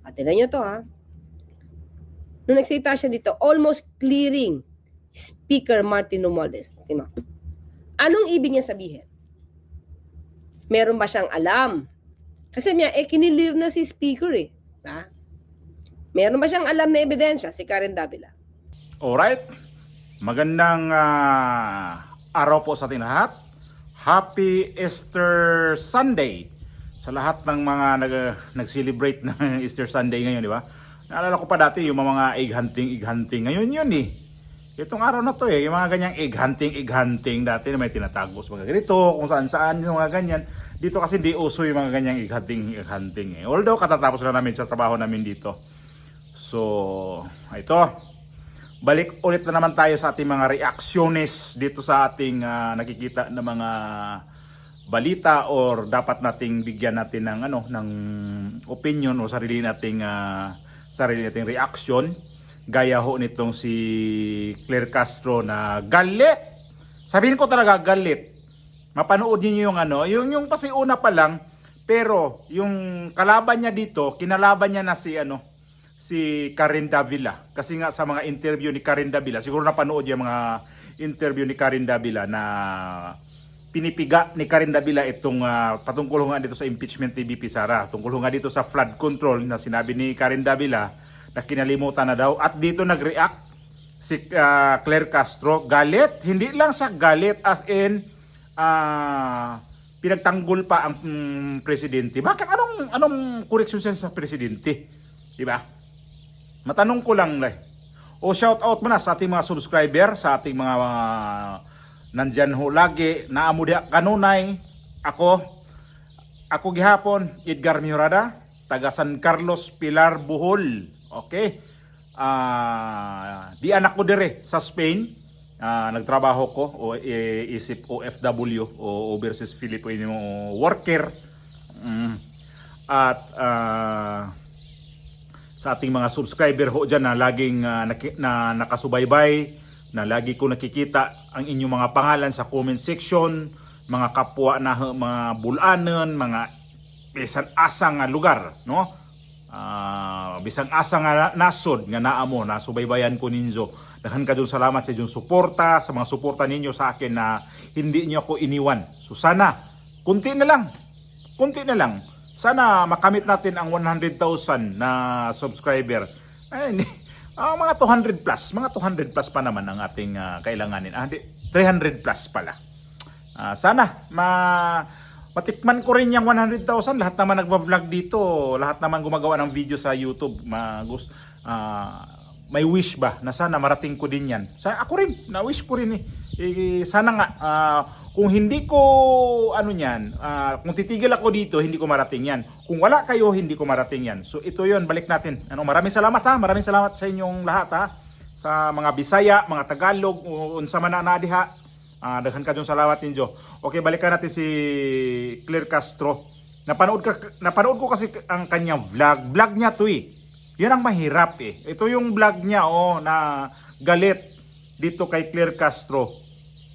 At tignan nyo to ha. Nung nagsalita siya dito, almost clearing Speaker Martin Romualdez. Tingnan. Anong ibig niya sabihin? Meron ba siyang alam? Kasi niya, kinilir na si Speaker eh. Ha? Meron ba siyang alam na ebidensya si Karen Davila? Alright. Magandang araw po sa ating lahat. Happy Easter Sunday sa lahat ng mga nag-celebrate ng Easter Sunday ngayon, di ba? Naalala ko pa dati yung mga egg hunting. Ngayon yun eh. Itong araw na to eh, yung mga ganyang egg hunting dati na may tinatago sa mga ganito, kung saan yung mga ganyan. Dito kasi di uso yung mga ganyang egg hunting eh. Although katatapos lang namin sa trabaho namin dito. So, ito. Balik ulit na naman tayo sa ating mga reactiones dito sa ating nakikita na mga balita or dapat nating bigyan natin ng ng opinion o sarili nating reaction. Gaya ho nitong si Claire Castro na galit. Sabihin ko talaga galit. Mapanood niyo yung yung pasiuna pa lang, pero yung kalaban niya dito, kinalaban niya na si Karen Davila. Kasi nga sa mga interview ni Karen Davila, siguro napanood yung mga interview ni Karen Davila na pinipiga ni Karen Davila itong patungkol nga dito sa impeachment ni BP Sara. Tungkol nga dito sa flood control na sinabi ni Karen Davila na kinalimutan na daw. At dito nag-react si Claire Castro. Galit. Hindi lang siya galit as in pinagtanggol pa ang presidente. Bakit? Anong correction siya sa presidente? Diba? Matanong ko lang. O shout out mo na sa ating mga subscriber, sa ating mga nandyan ho lagi. Naamo diha kanunay. Ako gihapon, Edgar Miurada, taga San Carlos, Pilar, Bohol. Okay. Di anak ko dire sa Spain. Nagtrabaho ko o isip OFW o overseas Filipino worker. At sa ating mga subscriber ho dyan na laging na nakasubaybay, na lagi ko nakikita ang inyong mga pangalan sa comment section, mga kapwa na mga bulanan, mga bisan asa nga lugar, no? Bisang asa nga nasod nga naamo na subaybayan ko ninyo. Daghan kadyo salamat sa inyong suporta, sa mga suporta ninyo sa akin na hindi niyo ako iniwan. So sana kunti na lang. Sana makamit natin ang 100,000 na subscriber. Ay, mga 200 plus pa naman ang ating kailanganin. 300 plus pala. Sana matikman ko rin yung 100,000. Lahat naman nagva-vlog dito. Lahat naman gumagawa ng video sa YouTube. May wish ba na sana marating ko din yan. Ako rin, na-wish ko rin eh. Sana nga, kung hindi ko, kung titigil ako dito, hindi ko marating yan. Kung wala kayo, hindi ko marating yan. So ito yon, balik natin. Maraming salamat ha. Maraming salamat sa inyong lahat ha. Sa mga Bisaya, mga Tagalog, unsa man na diha. Daghan kadtong salamat ninyo. Okay, balikan natin si Claire Castro. Napanood ko kasi ang kanyang vlog. Vlog niya to eh. Yan ang mahirap eh. Ito yung vlog niya na galit dito kay Claire Castro.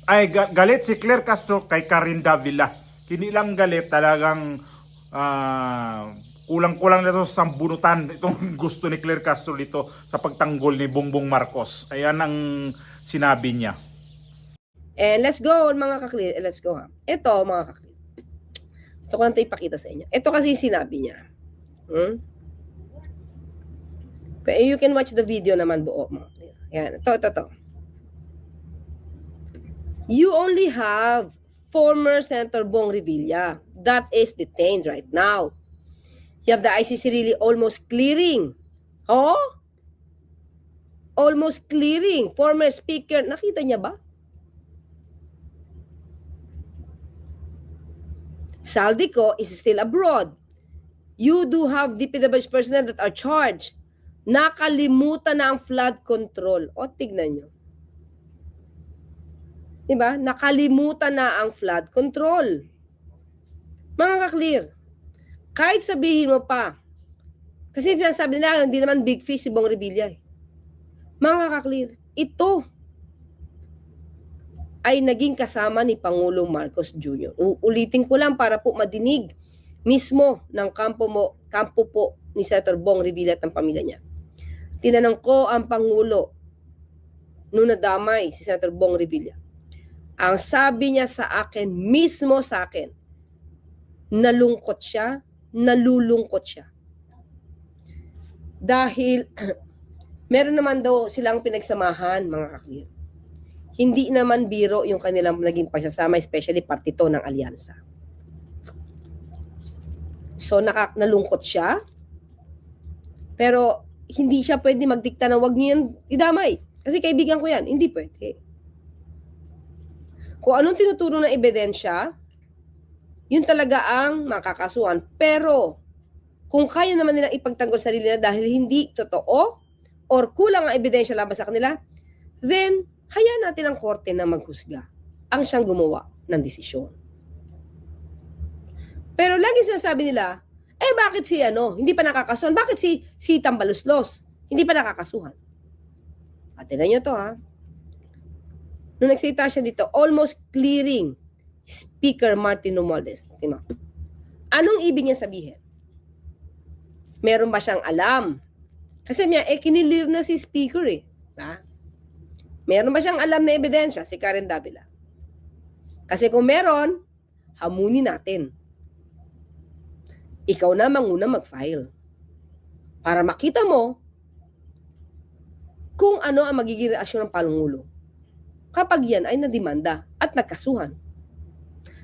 Ay, galit si Claire Castro kay Karen Davila. Hindi lang galit, talagang kulang-kulang nito sa sambunutan itong gusto ni Claire Castro dito sa pagtanggol ni Bongbong Marcos. Ayan ang sinabi niya. And let's go mga ka-clear. Let's go ha. Ito mga ka-clear. Gusto ko lang ito ipakita sa inyo. Ito kasi sinabi niya. But you can watch the video naman buo mga ka-clear. Yan. Ito. You only have former Senator Bong Revilla that is detained right now. You have the ICC really almost clearing. Almost clearing. Former speaker. Nakita niya ba? Saldico is still abroad. You do have DPWH personnel that are charged. Nakalimutan na ang flood control. O, tignan nyo. Diba? Nakalimutan na ang flood control. Mga ka-clear, kahit sabihin mo pa, kasi sabi nila, hindi naman big fish si Bong Revilla. Mga ka-clear, ito ay naging kasama ni Pangulong Marcos Jr. Ulitin ko lang para po madinig mismo ng kampo po ni Senator Bong Revilla at ng pamilya niya. Tinanong ko ang Pangulo nung nadamay si Senator Bong Revilla. Ang sabi niya sa akin, mismo sa akin, nalulungkot siya. Dahil meron naman daw silang pinagsamahan, mga kaklir. Hindi naman biro yung kanilang naging pagsasama, especially parte to ng alyansa. So, nalungkot siya. Pero, hindi siya pwede magdikta na wag niyo yan idamay. Kasi kaibigan ko yan. Hindi pwede. Kung anong tinuturo ng ebidensya, yun talaga ang makakasuhan. Pero, kung kaya naman nilang ipagtanggol sarili nila dahil hindi totoo or kulang ang ebidensya laban sa kanila, then, hayaan natin ang korte na maghusga ang siyang gumawa ng desisyon. Pero lagi sinasabi nila, bakit si hindi pa nakakasuhan? Bakit si Tambaluslos hindi pa nakakasuhan? At tignan nyo to Nung nagsalita siya dito, almost clearing Speaker Martin Romualdez. Tingnan. Anong ibig niya sabihin? Meron ba siyang alam? Kasi kinilir na si Speaker Meron ba siyang alam na ebidensya si Karen Davila? Kasi kung meron, hamunin natin. Ikaw na manguna mag-file. Para makita mo kung ano ang magiging reaksyon ng Pangulo kapag yan ay nadimanda at nagkasuhan.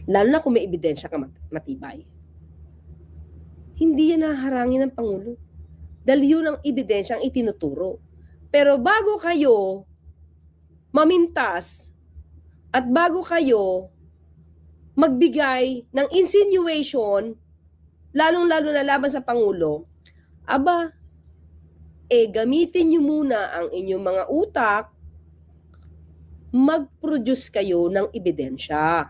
Lalo na kung may ebidensya ka matibay. Hindi yan naharangin ng Pangulo. Dahil yun ang ebidensya ang itinuturo. Pero bago kayo mamintas at bago kayo magbigay ng insinuation, lalong-lalo na laban sa Pangulo, gamitin nyo muna ang inyong mga utak, mag-produce kayo ng ebidensya.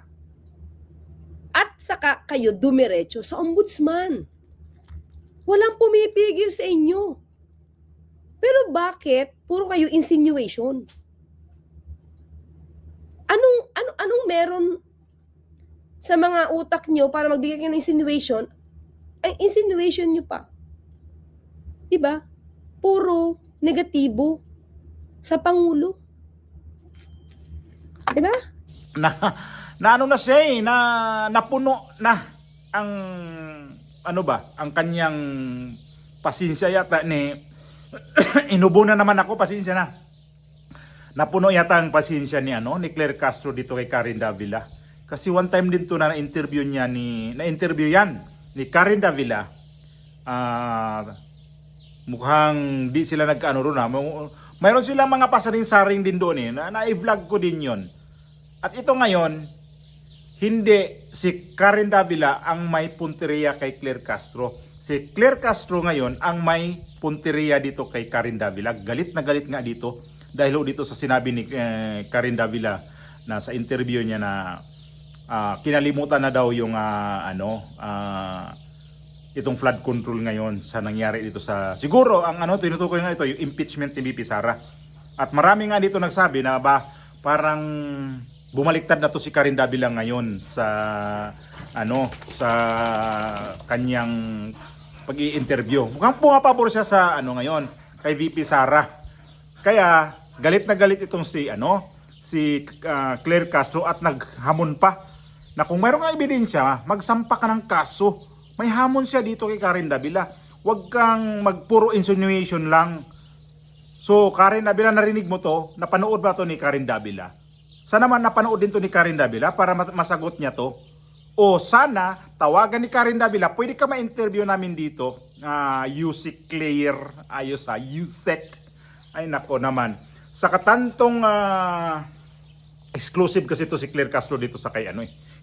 At saka kayo dumiretso sa ombudsman. Walang pumipigil sa inyo. Pero bakit puro kayo insinuation? Anong meron sa mga utak nyo para magbigay kayo ng insinuation? Ay, insinuation nyo pa. Diba? Puro negatibo sa Pangulo. Diba? Na ano na siya napuno na ang ang kanyang pasensya yata ni inubo na naman ako, pasensya na. Napuno yata ang pasensya ni Claire Castro dito kay Karen Davila. Kasi one time din to na interview yan ni Karen Davila. Mukhang di sila nagkaano ron mayroon silang mga pasaring-saring din doon na-i-vlog ko din yon. At ito ngayon, hindi si Karen Davila ang may punteriya kay Claire Castro. Si Claire Castro ngayon ang may punteriya dito kay Karen Davila. Galit na galit nga dito dahil dito sa sinabi ni Karen Davila na sa interview niya na kinalimutan na daw yung itong flood control ngayon sa nangyari dito sa siguro ang tinutukoy nga ito yung impeachment ni VP Sara. At marami nga dito nagsabi na parang bumaliktad na to si Karen Davila ngayon sa sa kanyang pag-i-interview. Mukhang pumapabor siya sa ngayon kay VP Sara. Kaya galit na galit itong si Claire Castro at naghamon pa na kung mayroong ebidensya, magsampa ka ng kaso. May hamon siya dito kay Karen Davila. Huwag kang magpuro insinuation lang. So Karen Davila, narinig mo to? Napanood ba to ni Karen Davila? Sana man napanood din to ni Karen Davila para masagot niya to. O sana tawagan ni Karen Davila, pwede ka ma-interview namin dito. Yusek Claire, ayos Yusek. Ay nako naman. Sa katantong exclusive kasi to si Claire Castro dito sa kay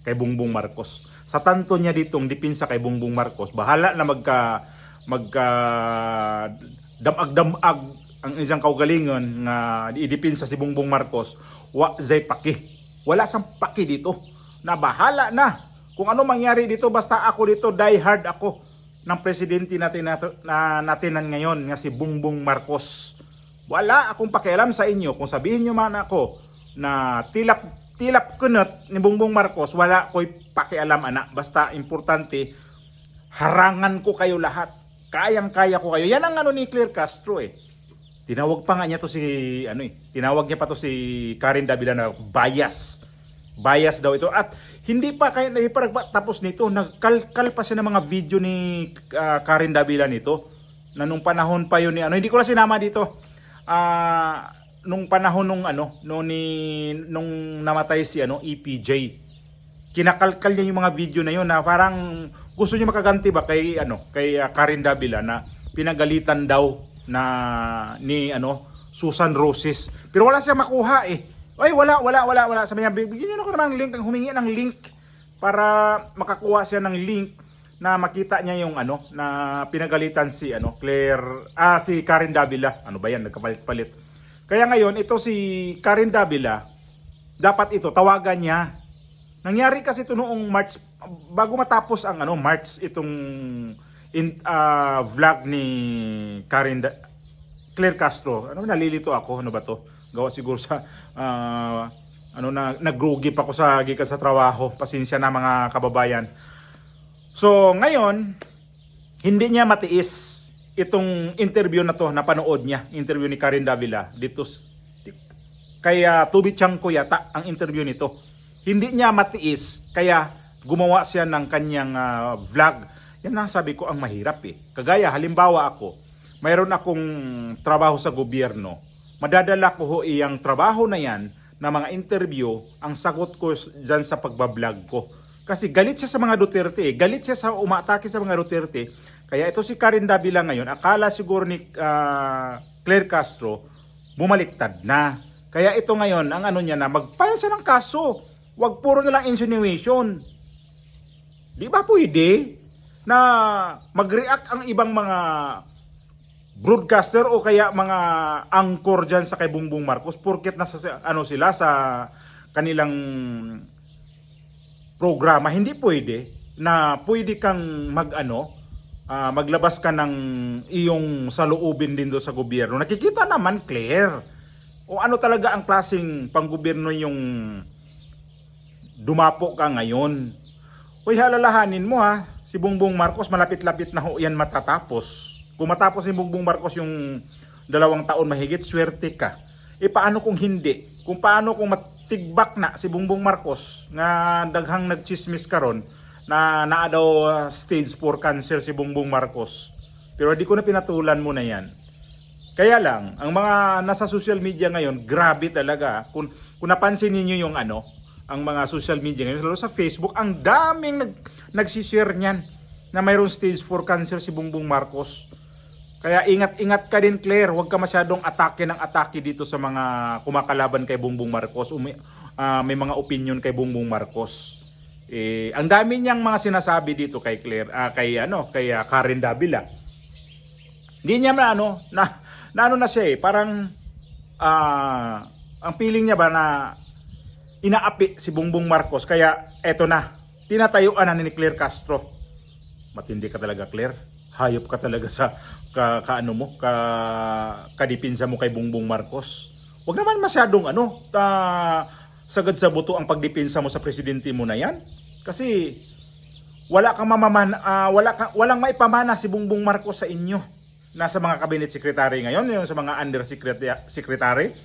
kay Bongbong Marcos. Sa tanto niya ditong dipinsa kay Bongbong Marcos, bahala na magka damag-damag ang isang kaugalingon nga idipinsa si Bongbong Marcos, zay paki. Wala sang paki dito. Na bahala na. Kung ano mangyari dito, basta ako dito, die hard ako ng presidente natin natinan ngayon nga si Bongbong Marcos. Wala akong pakialam sa inyo. Kung sabihin nyo man ako na tilap kunot ni Bongbong Marcos, wala ko'y pakialam Basta importante, harangan ko kayo lahat. kayang-kaya ko kayo. Yan ang ano ni Claire Castro eh. Tinawag pa nga niya to si tinawag niya pa to si Karen Davila na bias. Bias daw ito. At hindi pa kayo tapos nito, nagkalkal pa siya ng mga video ni Karen Davila nito. Na nung panahon pa yun ni hindi ko na sinama dito. Nung panahon nung nung namatay si EPJ. Kinakalkal niya yung mga video na yun na parang gusto niya makaganti ba kay Karen Davila na pinagalitan daw na ni Susan Roses. Pero wala siya makuha eh. Ay wala. Sabi niya, bigyan niyo ako ng link, humingi ng link para makakuha siya ng link na makita niya yung na pinagalitan si si Karen Davila. Ano ba yan? Nagkapalit-palit. Kaya ngayon ito si Karen Davila, dapat ito tawagan niya. Nangyari kasi ito noong March, bago matapos ang March itong vlog ni Claire Castro. Nalilito ako, ano ba to? Gawa siguro sa nagrugi pa ako gikan sa trabaho. Pasensya na mga kababayan. So ngayon, hindi niya matiis itong interview na to, napanood niya, interview ni Karen Davila dito kay Tubi Chanko yata ang interview nito. Hindi niya matiis, kaya gumawa siya ng kanyang vlog. Yan na sabi ko ang mahirap eh. Kagaya halimbawa ako, mayroon akong trabaho sa gobyerno. Madadala ko ho iyang trabaho na yan na mga interview, ang sagot ko dyan sa pagbablog ko. Kasi galit siya sa mga Duterte eh. Galit siya sa umaatake sa mga Duterte. Kaya ito si Karen Davila ngayon, akala siguro ni Claire Castro, bumaliktad na. Kaya ito ngayon, ang niya na, mag-file siya ng kaso. Wag puro na lang insinuation. Di ba pwede na mag-react ang ibang mga broadcaster o kaya mga anchor dyan sa kay Bongbong Marcos porket nasa sila sa kanilang programa? Hindi pwede na pwede kang maglabas ka ng iyong saloobin din do sa gobyerno. Nakikita naman clear o ano talaga ang klaseng panggobyerno yung dumapo ka ngayon. Uy, halalahanin mo si Bongbong Marcos malapit-lapit na ho yan matatapos. Kung matapos ni Bongbong Marcos yung 2 taon mahigit, swerte ka. E paano kung hindi? Paano kung matigbak na si Bongbong Marcos na daghang nagchismis karon na naa daw stage 4 cancer si Bongbong Marcos. Pero di ko na pinatulan mo na yan. Kaya lang, ang mga nasa social media ngayon, grabe talaga. Kung napansin niyo yung ang mga social media ngayon, lalo sa Facebook, ang daming nagsishare niyan na mayroong stage 4 cancer si Bongbong Marcos. Kaya ingat-ingat ka din, Claire. Huwag ka masyadong atake dito sa mga kumakalaban kay Bongbong Marcos. May mga opinion kay Bongbong Marcos. Ang dami niyang mga sinasabi dito kay Claire, kay Karen Davila. Hindi niya na siya parang ang feeling niya ba na inaapi si Bongbong Marcos, kaya eto na, tinatayuan na ni Claire Castro. Matindi ka talaga, Claire. Hayop ka talaga sa kadipinsa mo kay Bongbong Marcos. Huwag naman masyadong sagad sa buto ang pagdipinsa mo sa presidente mo na yan. Kasi wala kang walang maipamana si Bongbong Marcos sa inyo. Nasa mga cabinet secretary ngayon, yung sa mga under secretary.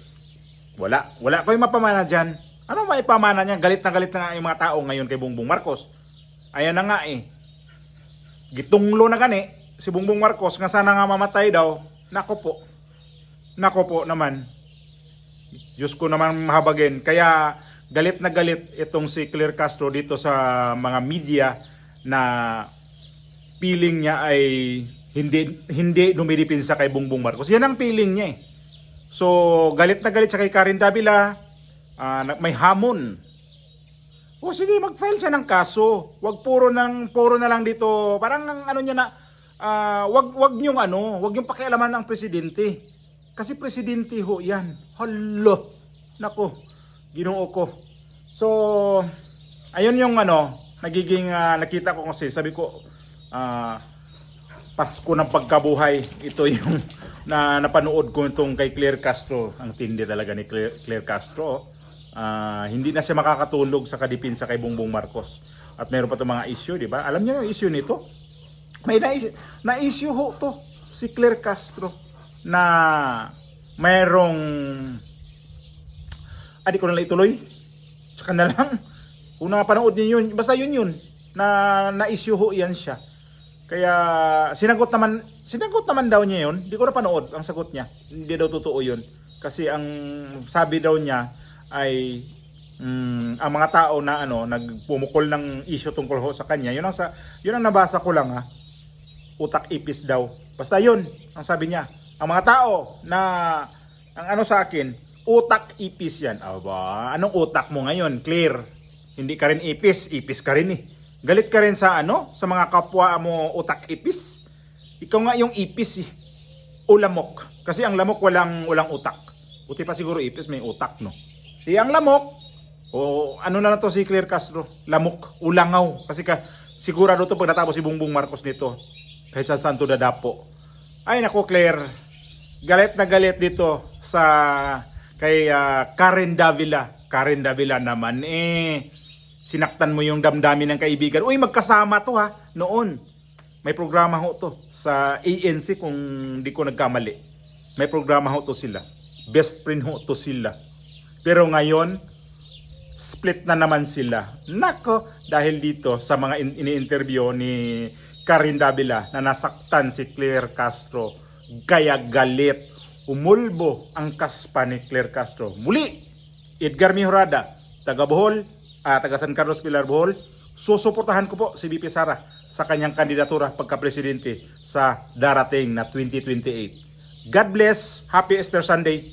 Wala ko yung mapamana dyan. Ano maipamana niya? Galit na nga yung mga tao ngayon kay Bongbong Marcos. Ayan na nga eh. Gitunglo na gani si Bongbong Marcos nga sana nga mamatay daw. Nako po naman. Diyos ko naman mahabagin. Kaya galit na galit itong si Claire Castro dito sa mga media na feeling niya ay hindi dumidipinsa kay Bongbong Marcos. Yan ang feeling niya eh. So galit na galit siya kay Karen Davila. May hamon. O sige, mag-file siya ng kaso. Wag puro na lang dito. Parang niya na wag yung pakialaman ng presidente. Kasi presidente ho 'yan. Hello. Nako. Ginoo ko. So ayun yung nagiging nakita ko kasi sabi ko Pasko ng pagkabuhay. Ito yung napanood ko itong kay Claire Castro. Ang tindi talaga ni Claire Castro. Hindi na siya makakatulog sa kadipinsa kay Bongbong Marcos. At meron pa itong mga issue, di ba? Alam niyo yung issue nito? may na-issue ho to si Claire Castro na mayroong di ko na lang ituloy. Tsaka na lang. Kung napanood niyo yun, basta yun na na-issue ho yan siya. Kaya sinagot naman daw niya yun. Hindi ko napanood ang sagot niya. Hindi daw totoo yun. Kasi ang sabi daw niya ay ang mga tao na nagpumukol ng issue tungkol ho sa kanya. Yun ang nabasa ko lang, ha. Utak ipis daw. Basta yun ang sabi niya. Ang mga tao na ang sa akin, utak ipis yan. Aba, anong utak mo ngayon, Claire? Hindi ka rin ipis ka rin eh. Galit ka rin sa sa mga kapwa mo utak ipis. Ikaw nga yung ipis eh. O lamok. Kasi ang lamok walang utak. Buti pa siguro ipis may utak, no? Ang lamok, na lang to si Claire Castro, lamok, ulangaw. Kasi sigurado to pag natapos si Bongbong Marcos nito, kahit sa Santo Dadapo. Ay nako, Claire, galit na galit dito kay Karen Davila. Karen Davila naman sinaktan mo yung damdamin ng kaibigan. Uy, magkasama to ha, noon. May programa ho to sa ANC kung di ko nagkamali. May programa ho to sila. Best friend ho to sila. Pero ngayon, split na naman sila. Nako, dahil dito sa mga ini-interview ni Karen Davila na nasaktan si Claire Castro. Kaya galit. Umulbo ang kaspa ni Claire Castro. Muli, Edgar Mejorada, taga Bohol, taga San Carlos Pilar Bohol, susuportahan ko po si VP Sara sa kanyang kandidatura pagka-presidente sa darating na 2028. God bless. Happy Easter Sunday.